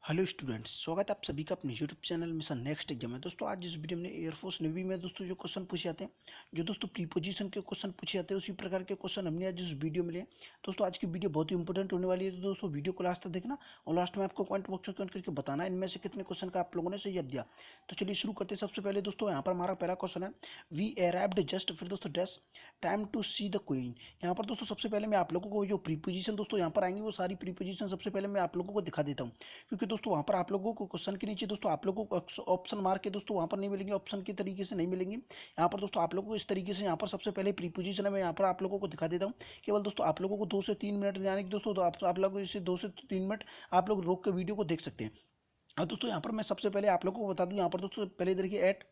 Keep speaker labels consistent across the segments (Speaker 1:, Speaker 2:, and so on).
Speaker 1: Hello students, स्वागत है आप सभी का अपने YouTube channel mission next exam है। दोस्तों आज इस वीडियो में एयरफोर्स नेवी में दोस्तों जो क्वेश्चन पूछे जाते हैं, जो दोस्तों प्रीपोजिशन के क्वेश्चन पूछे जाते हैं, उसी प्रकार के क्वेश्चन हमने आज इस वीडियो में लिए। दोस्तों आज की वीडियो बहुत ही इंपॉर्टेंट होने वाली है, तो दोस्तों वीडियो को लास्ट तक देखना और लास्ट में आपको कमेंट बॉक्स में कमेंट करके बताना इनमें से कितने क्वेश्चन का आप लोगों ने सही जवाब दिया। तो चलिए शुरू करते हैं। सबसे पहले दोस्तों यहाँ पर हमारा पहला क्वेश्चन है, वी अराइव्ड जस्ट, फिर दोस्तों dash time to see the queen. यहाँ पर दोस्तों सबसे पहले मैं आप लोगों को जो प्रीपोजिशन दोस्तों यहाँ पर आएंगे वो सारी प्रीपोजिशन सबसे पहले मैं आप लोगों को दिखा देता हूँ, क्योंकि दोस्तों वहाँ पर आप लोगों को क्वेश्चन के नीचे दोस्तों आप लोगों को ऑप्शन मार के दोस्तों वहाँ पर नहीं मिलेंगे, ऑप्शन के तरीके से नहीं मिलेंगे। यहाँ पर दोस्तों आप लोगों को इस तरीके से यहाँ पर सबसे पहले प्रीपोजिशन है, मैं यहाँ पर आप लोगों को दिखा देता हूँ। केवल दोस्तों आप लोगों को 2 से 3 मिनट यानी कि दोस्तों तो आप लोग इसे 2 से 3 मिनट आप लोग रोक के वीडियो को देख सकते हैं। अब दोस्तों यहाँ पर मैं सबसे पहले आप लोगों को बता दूं, यहाँ पर दोस्तों पहले देखिए at,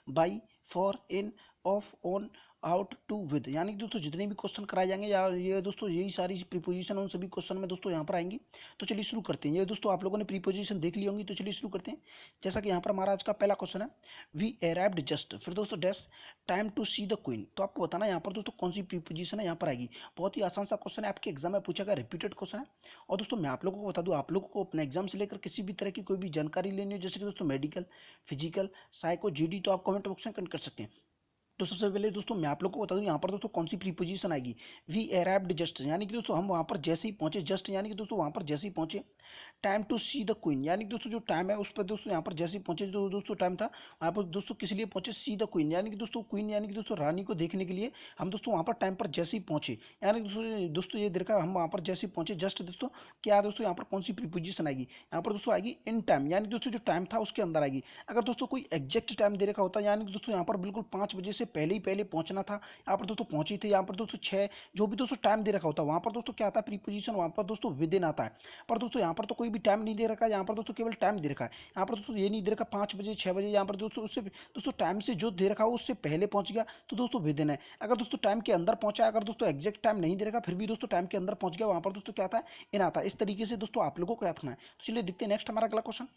Speaker 1: by, for, in, of, on, out, to, with, यानी कि दोस्तों जितने भी क्वेश्चन कराए जाएंगे या ये दोस्तों यही सारी प्रीपोजिशन उन सभी क्वेश्चन में दोस्तों यहाँ पर आएंगी। तो चलिए शुरू करते हैं। ये दोस्तों आप लोगों ने प्रीपोजिशन देख ली होंगी, तो चलिए शुरू करते हैं। जैसा कि यहाँ पर हमारा आज का पहला क्वेश्चन है, वी अराइव्ड जस्ट, फिर दोस्तों dash time to see the queen. तो आपको बताना यहाँ पर दोस्तों कौन सी प्रीपोजिशन है यहाँ पर आएगी। बहुत ही आसान सा क्वेश्चन है, आपके एग्जाम में पूछा गया रिपीटेड क्वेश्चन है। और दोस्तों मैं आप लोगों को बता दूं, आप लोगों को अपने एग्जाम से लेकर किसी भी तरह की कोई भी जानकारी लेनी हो, जैसे कि दोस्तों मेडिकल, फिजिकल, साइको, जीडी, तो आप कमेंट बॉक्स में कमेंट कर सकते हैं। तो सबसे पहले दोस्तों मैं आप लोग को बता दूं, यहाँ पर दोस्तों कौन सी प्रीपोजिशन आएगी, वी अराइव्ड जस्ट, यानी कि दोस्तों हम वहाँ पर जैसे ही पहुंचे, जस्ट यानी कि दोस्तों वहाँ पर जैसे ही पहुंचे। Time to see the queen, यानी कि दोस्तों जो टाइम है उस पर दोस्तों यहाँ पर जैसे ही पहुंचे, जो दोस्तों टाइम था वहाँ पर दोस्तों किस लिए पहुंचे, सी द क्वीन, यानी कि दोस्तों क्वीन यानी कि दोस्तों रानी को देखने के लिए हम दोस्तों वहाँ पर टाइम पर जैसे ही पहुंचे। यानी कि दोस्तों ये देखा हम वहाँ पर जैसे ही पहुंचे जस्ट, दोस्तों क्या दोस्तों यहाँ पर कौन सी प्रीपोजिशन आएगी, यहाँ पर दोस्तों आएगी इन टाइम, यानी दोस्तों जो टाइम था उसके अंदर आएगी। अगर दोस्तों कोई एग्जैक्ट टाइम दे रखा होता, यानी कि दोस्तों यहाँ पर बिल्कुल 5 बजे से पहले ही पहले पहुंचना था, यहाँ पर दोस्तों पहुंची थे, यहाँ पर दोस्तों 6 जो भी दोस्तों टाइम दे रखा होता वहाँ पर दोस्तों क्या आता है प्रीपोजिशन, वहाँ पर दोस्तों विद इन आता है। पर दोस्तों यहाँ पर तो कोई भी टाइम नहीं दे रखा है, यहाँ पर दोस्तों केवल टाइम दे रखा है। यहाँ पर दोस्तों ये नहीं दे रखा 5 बजे 6 बजे, यहाँ पर दोस्तों उससे दोस्तों टाइम से जो दे रखा हो उससे पहले पहुंच गया तो दोस्तों विद इन है। अगर दोस्तों टाइम के अंदर पहुंचा, अगर दोस्तों एग्जैक्ट टाइम नहीं दे रखा फिर भी दोस्तों टाइम के अंदर पहुंच गया, वहां पर दोस्तों क्या आता है इन आता है। इस तरीके से दोस्तों आप लोगों को याद रखना है। तो चलिए देखते हैं नेक्स्ट हमारा अगला क्वेश्चन।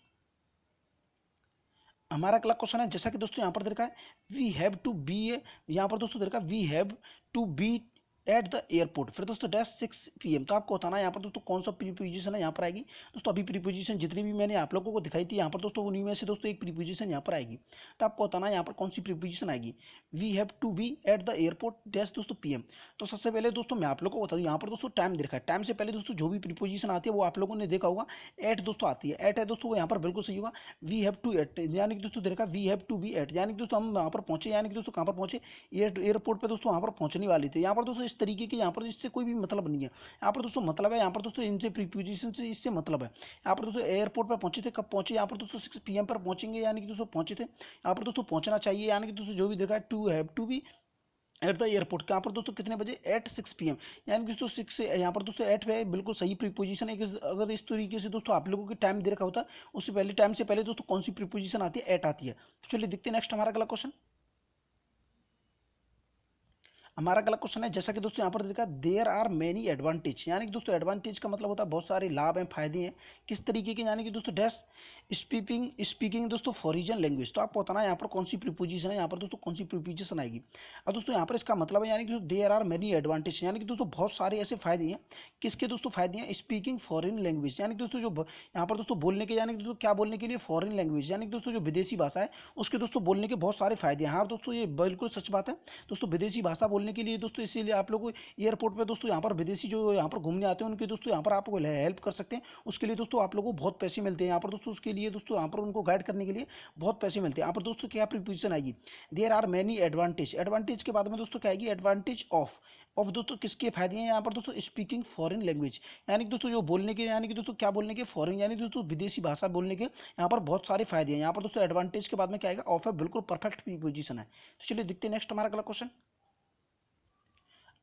Speaker 1: हमारा अगला क्वेश्चन है, जैसा कि दोस्तों यहाँ पर दे रखा है, we have to be a, यहाँ पर दोस्तों दे रखा है we have to be at the airport, फिर दोस्तों डैश 6 PM। तो आपको बताना है यहाँ पर दोस्तों कौन सा प्रीपोजिशन है यहाँ पर आएगी। दोस्तों अभी प्रीपोजिशन जितनी भी मैंने आप लोगों को दिखाई थी यहाँ पर दोस्तों उन्हीं में से दोस्तों एक प्रीपोजिशन यहाँ पर आएगी। तो आपको बताना है यहाँ पर कौन सी प्रीपोजिशन आएगी, we have to be at the airport dash दोस्तों PM। तो सबसे पहले दोस्तों मैं आप लोगों को बता दूँ, यहाँ पर दोस्तों टाइम दे रखा है, टाइम से पहले दोस्तों जो भी प्रीपोजिशन आती है वो आप लोगों ने देखा होगा एट दोस्तों आती है, एट है दोस्तों वो यहाँ पर बिल्कुल सही होगा। वी हैव टू एट, यानी कि दोस्तों देखा we have to be at, यानी कि दोस्तों हम वहाँ पर पहुंचे, यानी कि दोस्तों कहाँ पर पहुंचे, एयरपोर्ट पे दोस्तों वहाँ पर पहुंचने वाले थे। यहाँ पर दोस्तों इस तरीके के यहाँ पर इससे कोई भी मतलब नहीं है। यहाँ पर दोस्तों मतलब है, यहाँ पर दोस्तों इनसे प्रीपोजिशन से इससे मतलब है। यहाँ पर दोस्तों एयरपोर्ट पर पहुंचे थे, कब पहुंचे, यहाँ पर दोस्तों 6 PM पर पहुंचेंगे, यानी कि दोस्तों पहुंचे थे, यहाँ पर दोस्तों पहुंचना चाहिए, यानी कि दोस्तों जो भी देखा है to have to be at the airport, यहाँ पर दोस्तों कितने बजे, एट 6 PM, यानी कि दोस्तों 6 से यहाँ पर दोस्तों एट है बिल्कुल सही प्रीपोजिशन है। अगर इस तरीके से दोस्तों आप लोगों की टाइम दे रखा होता उससे पहले टाइम से पहले दोस्तों कौन सी प्रीपोजिशन आती है, एट आती है। तो चलिए देखते हैं नेक्स्ट हमारा अगला क्वेश्चन। हमारा अगला क्वेश्चन है, जैसा कि दोस्तों यहाँ पर देखा देयर आर मेनी एडवांटेज, यानी कि दोस्तों एडवांटेज का मतलब होता है बहुत सारे लाभ हैं, फायदे हैं, किस तरीके के, यानी कि दोस्तों डैश स्पीकिंग दोस्तों फॉरिजन लैंग्वेज। तो आपको बताना है यहाँ पर कौन सी प्रीपोजिशन है, यहाँ पर दोस्तों कौन सी प्रीपोजिशन आएगी। अब दोस्तों यहाँ पर इसका मतलब है, यानी कि देयर आर मेनी एडवांटेज, यानी कि दोस्तों बहुत सारे ऐसे फायदे हैं। किसके दोस्तों फायदे हैं, स्पीकिंग फॉरेन लैंग्वेज, यानी कि दोस्तों जो यहाँ पर दोस्तों बोलने के, यानी कि दोस्तों क्या बोलने के लिए, फॉरेन लैंग्वेज, यानी कि दोस्तों जो विदेशी भाषा है उसके दोस्तों बोलने के बहुत सारे फायदे हैं। हाँ दोस्तों ये बिल्कुल सच बात है, दोस्तों विदेशी भाषा बोलने के लिए दोस्तों इसीलिए आप लोग एयरपोर्ट पे दोस्तों यहाँ पर विदेशी जो यहाँ पर घूमने आते हैं उनके दोस्तों यहाँ पर आपको हेल्प कर सकते हैं। उसके लिए दोस्तों आप लोगों को बहुत पैसे मिलते हैं यहाँ पर दोस्तों, उसके लिए दोस्तों यहाँ पर उनको गाइड करने के लिए बहुत पैसे मिलते हैं। यहाँ पर दोस्तों क्या प्रीपोजिशन आएगी, there are many advantage, advantage के बाद में दोस्तों क्या आएगी, एडवांटेज ऑफ दोस्तों किसके फायदे हैं यहाँ पर दोस्तों, स्पीकिंग फॉरेन लैंग्वेज, यानी कि दोस्तों जो बोलने के, यानी कि दोस्तों क्या बोलने के, फॉरेन, यानी दोस्तों विदेशी भाषा बोलने के यहाँ पर बहुत सारे फायदे हैं। यहाँ पर दोस्तों एडवांटेज के बाद में क्या आएगा, ऑफ है, बिल्कुल परफेक्ट प्रीपोजिशन है। तो चलिए देखते हैं नेक्स्ट हमारा अगला क्वेश्चन।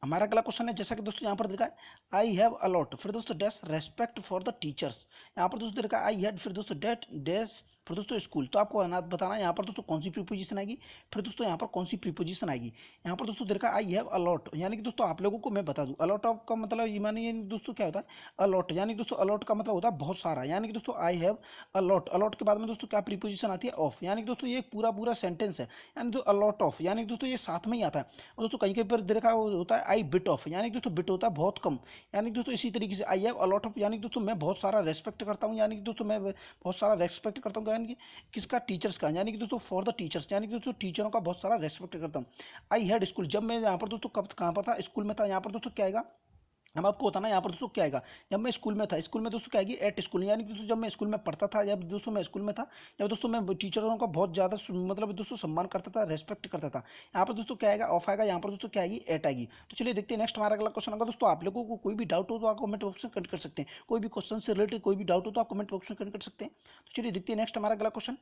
Speaker 1: हमारा अगला क्वेश्चन है, जैसा कि दोस्तों यहाँ पर देखा है आई हैव अलॉट, फिर दोस्तों dash respect for the teachers, यहाँ पर दोस्तों देखा आई हैड, फिर दोस्तों डेट डैश फिर दोस्तों स्कूल, तो आपको बताना है यहाँ पर दोस्तों कौन सी प्रीपोजिशन आएगी, फिर दोस्तों यहाँ पर कौन सी प्रीपोजिशन आएगी। यहाँ पर दोस्तों देखा आई हैव अलॉट, यानी कि दोस्तों आप लोगों को मैं बता दूं अलॉट ऑफ का मतलब ये मानिए दोस्तों क्या होता है अलॉट, यानी कि दोस्तों अलॉट का मतलब होता है बहुत सारा, यानी कि दोस्तों आई हैव अलॉट, अलॉट के बाद में दोस्तों क्या प्रीपोजिशन आती है ऑफ, यानी कि दोस्तों ये पूरा पूरा सेंटेंस है, यानी जो अलॉट ऑफ, यानी कि दोस्तों ये साथ में ही आता है। और दोस्तों कहीं कहीं पर देखा होता है आई बिट ऑफ, यानी कि दोस्तों बिट होता है बहुत कम, यानी कि दोस्तों इसी तरीके से आई हैव अलॉट ऑफ, यानी कि दोस्तों मैं बहुत सारा रेस्पेक्ट करता हूँ, यानी कि दोस्तों मैं बहुत सारा रेस्पेक्ट करता हूँ, यानी कि किसका टीचर्स का, यानी कि दोस्तों फॉर द टीचर्स, यानी कि दोस्तों टीचरों का बहुत सारा रेस्पेक्ट करता हूँ। आई हैड स्कूल, जब मैं यहाँ पर दोस्तों कब कहाँ पर था स्कूल में था, यहाँ पर दोस्तों क्या आएगा हम आपको बताना यहाँ पर दोस्तों क्या आएगा, जब मैं स्कूल में था, स्कूल में दोस्तों क्या आएगी एट स्कूल, यानी कि दोस्तों जब मैं स्कूल में पढ़ता था, जब दोस्तों मैं स्कूल में था, जब दोस्तों मैं टीचरों का बहुत ज़्यादा मतलब दोस्तों सम्मान करता था, रेस्पेक्ट करता था। यहाँ पर दोस्तों क्या आएगा ऑफ आएगा, यहाँ पर दोस्तों क्या आएगी एट आएगी। तो चलिए देखते हैं नेक्स्ट हमारा अगला क्वेश्चन होगा। दोस्तों आप लोगों को कोई भी डाउट हो तो आप कमेंट बॉक्स में कमेंट कर सकते हैं, कोई भी क्वेश्चन से रिलेटेड कोई भी डाउट हो तो आप कमेंट बॉक्स में कमेंट कर सकते हैं। तो चलिए देखते हैं नेक्स्ट हमारा अगला क्वेश्चन।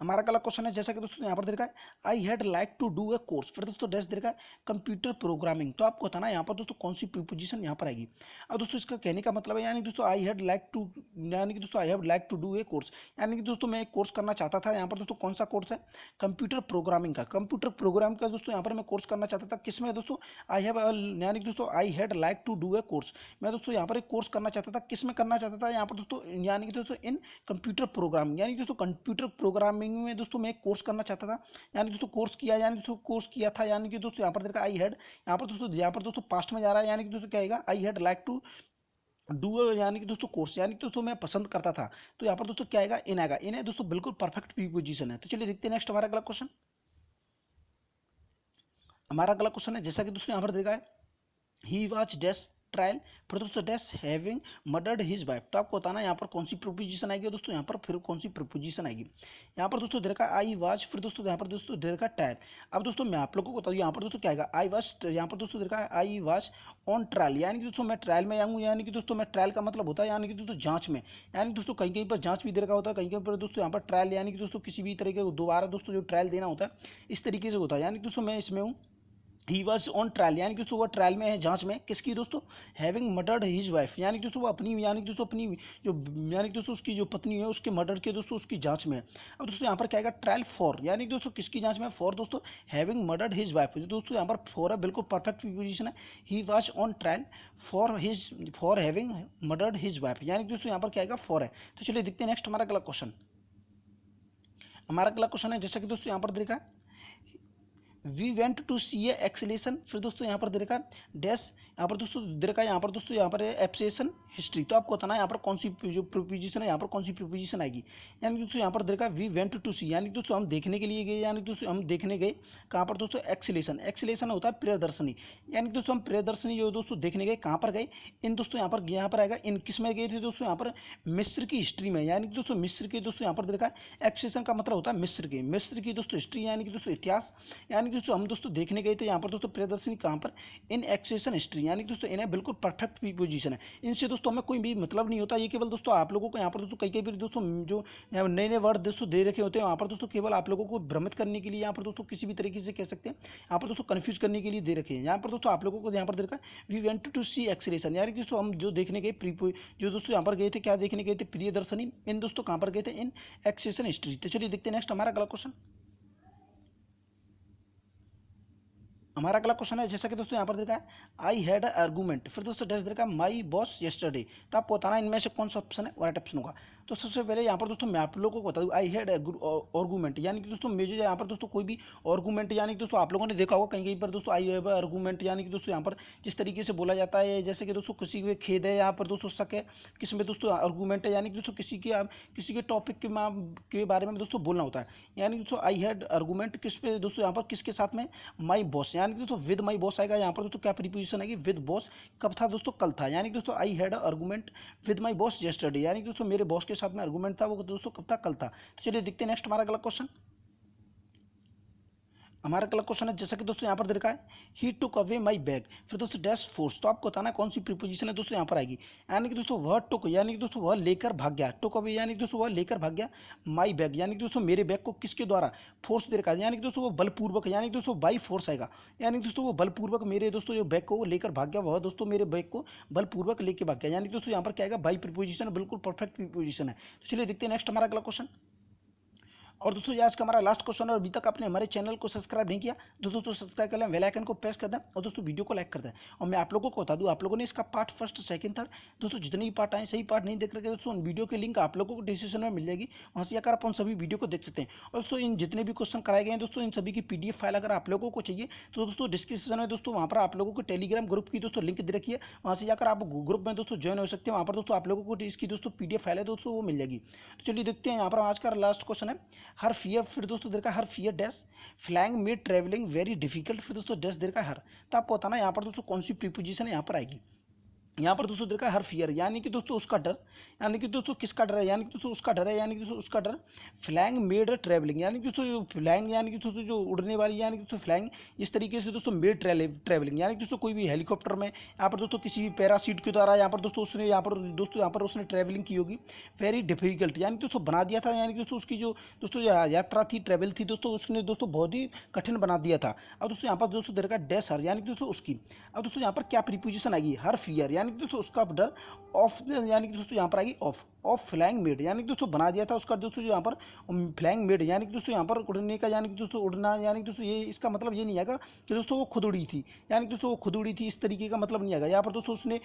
Speaker 1: हमारा अगला क्वेश्चन है जैसा कि दोस्तों यहाँ पर दे रखा है I had like to do a course, फिर दोस्तों डैश दे रखा है कंप्यूटर प्रोग्रामिंग, तो आपको बताना है यहाँ पर दोस्तों कौन सी प्रीपोजिशन यहाँ पर आएगी। अब दोस्तों इसका कहने का मतलब है यानी दोस्तों आई हैड लाइक टू, यानी कि दोस्तों I have like to do a course, यानी कि दोस्तों मैं एक कोर्स करना चाहता था। यहाँ पर दोस्तों कौन सा कोर्स है कंप्यूटर प्रोग्रामिंग का, कंप्यूटर प्रोग्राम का दोस्तों यहाँ पर मैं कोर्स करना चाहता था किसमें दोस्तों आई हैव, यानी कि दोस्तों I had like to do a course, मैं दोस्तों यहाँ पर एक कोर्स करना चाहता था, किसमें करना चाहता था यहाँ पर दोस्तों, यानी कि दोस्तों इन कंप्यूटर प्रोग्रामिंग, यानी कि दोस्तों कंप्यूटर प्रोग्रामिंग में दोस्तों मैं कोर्स करना चाहता था, यानी दोस्तों कोर्स किया, यानी दोस्तों कोर्स किया था, यानी कि दोस्तों यहाँ पर देखा आई हैड, यहाँ पर दोस्तों पास्ट में जा रहा है, यानी कि दोस्तों क्या आएगा I had like to do, यानी कि दोस्तों कोर्स, यानी कि दोस्तों मैं पसंद करता था, तो यहाँ पर दोस्तों क्या आएगा इन आएगा, इन है दोस्तों बिल्कुल परफेक्ट प्रीपोजिशन है। तो चलिए देखते हैं नेक्स्ट हमारा अगला क्वेश्चन। हमारा अगला क्वेश्चन है जैसा कि दोस्तों यहाँ पर देखा है ही वॉज डैश ट्रायल, फिर दोस्तों dash having murdered his wife, तो आपको बताना है यहाँ पर कौन सी प्रोपोजिशन आएगी, दोस्तों यहाँ पर फिर कौन सी प्रोपोजिशन आएगी। यहाँ पर दोस्तों देखा आई वाज, फिर दोस्तों यहाँ पर दोस्तों देखा ट्रायल। अब दोस्तों मैं आप लोगों को बता दूँ यहाँ पर दोस्तों क्या आएगा आई वाज, यहाँ पर दोस्तों देखा आई वाज ऑन ट्रायल, यानी कि दोस्तों मैं ट्रायल में आऊँ, यानी कि दोस्तों मैं ट्रायल का मतलब होता है यानी कि दोस्तों जांच में, यानी कि दोस्तों कहीं कहीं पर जांच भी दे रखा होता है, कहीं कहीं पर दोस्तों यहाँ पर ट्रायल, यानी कि दोस्तों किसी भी तरीके को दोबारा दोस्तों जो ट्रायल देना होता है इस तरीके से होता है, यानी कि दोस्तों मैं इसमें हूँ ही वॉज ऑन ट्रायल, यानी कि दोस्तों वो ट्रायल में है जांच में किसकी दोस्तों हैविंग मर्डर्ड हिज वाइफ, यानी कि दोस्तों वो अपनी, यानी कि दोस्तों अपनी जो, यानी कि दोस्तों उसकी जो पत्नी है उसके मर्डर के दोस्तों उसकी जांच में है। अब दोस्तों यहाँ पर क्या आएगा ट्रायल फॉर, यानी कि दोस्तों किसकी जांच में फॉर दोस्तों हैविंग मर्डर्ड हिज वाइफ, दोस्तों यहाँ पर फॉर है बिल्कुल परफेक्ट पोजीशन है, he was on trial for having murdered his wife, यानी कि दोस्तों यहाँ पर क्या आएगा फॉर है। तो चलिए देखते हैं नेक्स्ट हमारा अगला क्वेश्चन। हमारा अगला क्वेश्चन है जैसा कि दोस्तों यहाँ पर देखा we went to see a exhalation, फिर दोस्तों यहाँ पर दे रखा डैश, यहाँ पर दोस्तों दे रखा है यहाँ पर दोस्तों यहाँ पर एप्सिएशन हिस्ट्री, तो आपको बताना है यहाँ पर कौन सी जो प्रीपोजिशन है यहाँ पर कौन सी प्रीपोजिशन आएगी। यानी कि दोस्तों यहाँ पर दे रखा है वी वेंट टू सी, यानी कि दोस्तों हम देखने के लिए गए, यानी कि दोस्तों हम देखने गए कहाँ पर दोस्तों एक्सलेशन, एक्सलेशन होता है प्रियदर्शनी, यानी कि दोस्तों हम प्रियदर्शनी जो दोस्तों देखने गए कहाँ पर गए इन दोस्तों यहाँ पर आएगा इन किस में गए थे दोस्तों यहाँ पर मिस्र की हिस्ट्री में, यानी कि दोस्तों मिस्र के दोस्तों यहाँ पर दे रखा है एक्सलेशन का मतलब होता है मिस्र की दोस्तों हिस्ट्री, यानी कि दोस्तों इतिहास, यानी कि दोस्तों हम दोस्तों देखने गए थे यहाँ पर दोस्तों प्रियदर्शनी कहाँ पर इन एक्सेशन हिस्ट्री, यानी कि दोस्तों इन्हें बिल्कुल परफेक्ट पोजीशन है, इनसे दोस्तों हमें कोई भी मतलब नहीं होता, ये केवल दोस्तों आप लोगों को यहाँ पर दोस्तों कई कई बार दोस्तों जो नए नए वर्ड दोस्तों दे रखे होते हैं वहाँ पर दोस्तों केवल आप लोगों को भ्रमित करने के लिए, यहाँ पर दोस्तों किसी भी तरीके से कह सकते हैं यहाँ पर दोस्तों कन्फ्यूज करने के लिए दे रखे हैं। यहाँ पर दोस्तों आप लोगों को यहाँ पर दे रखा है we went to see exhalation, यानी कि दोस्तों हम जो देखने गए जो दोस्तों यहाँ पर गए थे क्या देखने गए थे प्रियदर्शनी, इन दोस्तों कहाँ पर गए थे इन एक्सेशन हिस्ट्री। तो चलिए देखते हैं नेक्स्ट हमारा अगला क्वेश्चन। हमारा अगला क्वेश्चन है जैसा कि दोस्तों यहाँ पर देखा है आई हैड आर्गूमेंट, फिर दोस्तों डैश देखा माई बॉस येस्टरडे, तो आपको बताना इनमें से कौन सा ऑप्शन है राइट ऑप्शन होगा। तो सबसे पहले यहाँ पर दोस्तों मैं आप लोगों को बता दूँ आई हैड आर्गूमेंट, यानी कि दोस्तों मुझे यहाँ पर दोस्तों कोई भी आर्गूमेंट, यानी कि दोस्तों आप लोगों ने देखा होगा कहीं कहीं पर दोस्तों आई हैव आर्गूमेंट, यानी कि दोस्तों यहाँ पर जिस तरीके से बोला जाता है जैसे कि दोस्तों किसी को खेद है यहाँ पर दोस्तों शक है किस में दोस्तों आर्गूमेंट है, यानी कि दोस्तों किसी के टॉपिक के बारे में दोस्तों बोलना होता है, यानी कि दोस्तों आई हैड आर्गूमेंट किस पे दोस्तों यहाँ पर किसके साथ में माई बॉस, यानी कि दोस्तों विद माई बॉस आएगा, यहाँ पर दोस्तों क्या प्रीपोजिशन आएगी विद बॉस, कब था दोस्तों कल था, यानी कि दोस्तों I had argument with my boss yesterday, यानी कि दोस्तों मेरे बॉस के साथ में आर्गूमेंट था वो दोस्तों कब था कल था। तो चलिए देखते हैं नेक्स्ट हमारा अगला क्वेश्चन। हमारा अगला क्वेश्चन है, जैसा कि दोस्तों यहाँ पर दे रखा है, ही टुक अवे माई बैग, फिर दोस्तों डैश फोर्स, तो आपको बताना कौन सी प्रीपोजिशन है दोस्तों यहाँ पर आएगी। यानी कि दोस्तों वह टुक, यानी कि दोस्तों वह लेकर भाग गया, टुक अवे यानी कि दोस्तों वह लेकर भाग गया, माई बैग यानी कि दोस्तों मेरे बैग को किसके द्वारा, फोर्स दे रखा है, यानी कि दोस्तों वो बलपूर्वक, यानी कि दोस्तों बाई फोर्स आएगा, यानी कि दोस्तों वो बलपूर्वक मेरे दोस्तों जो बैग को वो लेकर भाग गया, वह दोस्तों मेरे बैग को बलपूर्वक लेकर भाग गया, यानी कि दोस्तों यहाँ पर क्या आएगा, बाई प्रीपोजिशन, बिल्कुल परफेक्ट प्रीपोजिशन है। तो चलिए देखते हैं नेक्स्ट हमारा अगला क्वेश्चन। और दोस्तों ये आज का हमारा लास्ट क्वेश्चन है, और अभी तक आपने हमारे चैनल को सब्सक्राइब नहीं किया तो दोस्तों सब्सक्राइब कर लें, बेल आइकन को प्रेस कर दें, और दोस्तों वीडियो को लाइक कर दें। और मैं आप लोगों को बता दूं, आप लोगों ने इसका पार्ट फर्स्ट सेकंड थर्ड दोस्तों जितने भी पार्ट आए, सही पार्ट नहीं देख रहे दोस्तों, उन वीडियो की लिंक आप लोगों को डिस्क्रिप्शन में मिल जाएगी, वहाँ से आकर आप उन सभी वीडियो को देख सकते हैं। और दोस्तों इन जितने भी क्वेश्चन कराए गए हैं दोस्तों, इन सभी की PDF फाइल अगर आप लोगों को चाहिए तो दोस्तों डिस्क्रिप्शन में दोस्तों वहाँ पर आप लोगों को टेलीग्राम ग्रुप की दोस्तों लिंक दे रखी है, वहाँ से जाकर आप ग्रुप में दोस्तों ज्वाइन हो सकते हैं। वहाँ पर दोस्तों आप लोगों को इसकी दोस्तों PDF फाइल है दोस्तों वो मिल जाएगी। तो चलिए देखते हैं, यहाँ पर आज का लास्ट क्वेश्चन है, हर फियर, फिर दोस्तों देखा हर fear dash flying made travelling very difficult, फिर दोस्तों डैश देखा हर। तो आपको बताना यहाँ पर दोस्तों कौन सी प्रीपोजिशन यहाँ पर आएगी। यहाँ पर दोस्तों देखा हर फियर, यानी कि दोस्तों उसका डर, यानी कि दोस्तों किसका डर है, यानी कि दोस्तों उसका डर है, यानी कि दोस्तों उसका डर। फ्लैंग मेड ट्रैवलिंग, यानी कि दोस्तों फ्लैंग यानी कि दोस्तों जो उड़ने वाली, यानी कि दोस्तों फ्लैंग इस तरीके से दोस्तों मेड ट्रैवलिंग, यानी कि दोस्तों कोई भी हेलीकॉप्टर में यहाँ पर दोस्तों किसी भी पैराशूट के द्वारा यहाँ पर दोस्तों उसने यहाँ पर उसने ट्रैवलिंग की होगी, वेरी डिफिकल्ट, यानी कि दोस्तों बना दिया था, यानी कि दोस्तों उसकी जो दोस्तों यात्रा थी, ट्रैवल थी दोस्तों, उसने दोस्तों बहुत ही कठिन बना दिया था। अब दोस्तों यहाँ पर दोस्तों देखा डैश हर, यानी कि दोस्तों उसकी। अब दोस्तों यहाँ पर क्या प्रीपोजिशन आएगी, हर फियर, यानी कि दोस्तों उसका डर, ऑफ, यानी कि दोस्तों यहाँ पर आएगी ऑफ फ्लैंग मेड, यानी कि दोस्तों बना दिया था उसका दोस्तों जो यहाँ पर फ्लैंग मेड, यानी कि दोस्तों यहाँ पर उड़ने का, यानी कि दोस्तों उड़ना, यानी कि दोस्तों ये इसका मतलब ये नहीं आएगा कि दोस्तों वो खुद उड़ी थी, यानी कि दोस्तों वो खुद उड़ी थी, इस तरीके का मतलब नहीं आएगा। यहाँ पर दोस्तों उसने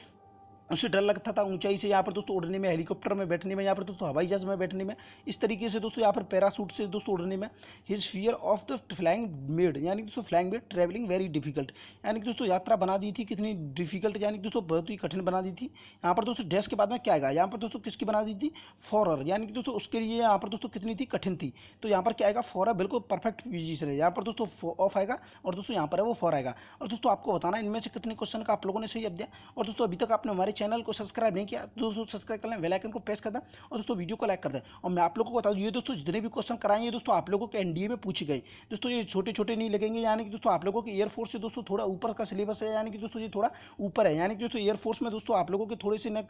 Speaker 1: उसे डर लगता था ऊंचाई से यहाँ पर दोस्तों उड़ने में, हेलीकॉप्टर में बैठने में, यहाँ पर दोस्तों हवाई जहाज में बैठने में, इस तरीके से दोस्तों यहाँ पर पैराशूट से दोस्तों उड़ने में। His fear of the flying made, यानी कि दोस्तों flying made travelling very difficult, यानी कि दोस्तों यात्रा बना दी थी कितनी डिफिकल्ट, यानी कि दोस्तों बहुत ही कठिन बना दी थी। यहाँ पर दोस्तों डैश के बाद में क्या आएगा, यहाँ पर दोस्तों किसकी बना दी थी, फॉर, यानी कि दोस्तों उसके लिए यहाँ पर दोस्तों कितनी थी, कठिन थी। तो यहाँ पर क्या आएगा, फॉर, बिल्कुल परफेक्ट पोजीशन है, यहाँ पर दोस्तों ऑफ आएगा, और दोस्तों यहाँ पर है वो फॉर आएगा। और दोस्तों आपको बताना इनमें से कितने क्वेश्चन का आप लोगों ने सही अब दिया। और दोस्तों अभी तक आपने हमारे चैनल को सब्सक्राइब नहीं किया तो दोस्तों सब्सक्राइब कर लें, बेल आइकन को प्रेस कर दें, और दोस्तों वीडियो को लाइक कर दें। और मैं आप लोगों को बता दूं, ये दोस्तों जितने भी क्वेश्चन कराएंगे दोस्तों आप लोगों के NDA में पूछे गए दोस्तों, ये छोटे छोटे नहीं लगेंगे, यानी कि दोस्तों आप लोगों के एयरफोर्स से दोस्तों थोड़ा ऊपर का सिलेबस है, यानी कि दोस्तों ये थोड़ा ऊपर है, यानी कि दोस्तों एयरफोर्स में दोस्तों आप लोगों के थोड़े से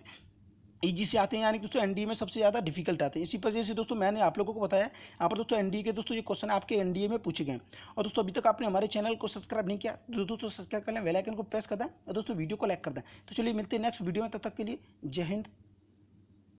Speaker 1: ईजी से आते हैं, यानी कि दोस्तों NDA में सबसे ज़्यादा डिफिकल्ट आते हैं। इसी वजह से दोस्तों मैंने आप लोगों को बताया, यहाँ पर दोस्तों NDA के दोस्तों ये क्वेश्चन आपके NDA में पूछे गए। और दोस्तों अभी तक आपने हमारे चैनल को सब्सक्राइब नहीं किया तो दोस्तों सब्सक्राइब कर लें, बेल आइकन को प्रेस कर दें, और दोस्तों वीडियो को लाइक कर दें। तो चलिए मिलते हैं नेक्स्ट वीडियो में, तब तक के लिए जय हिंद,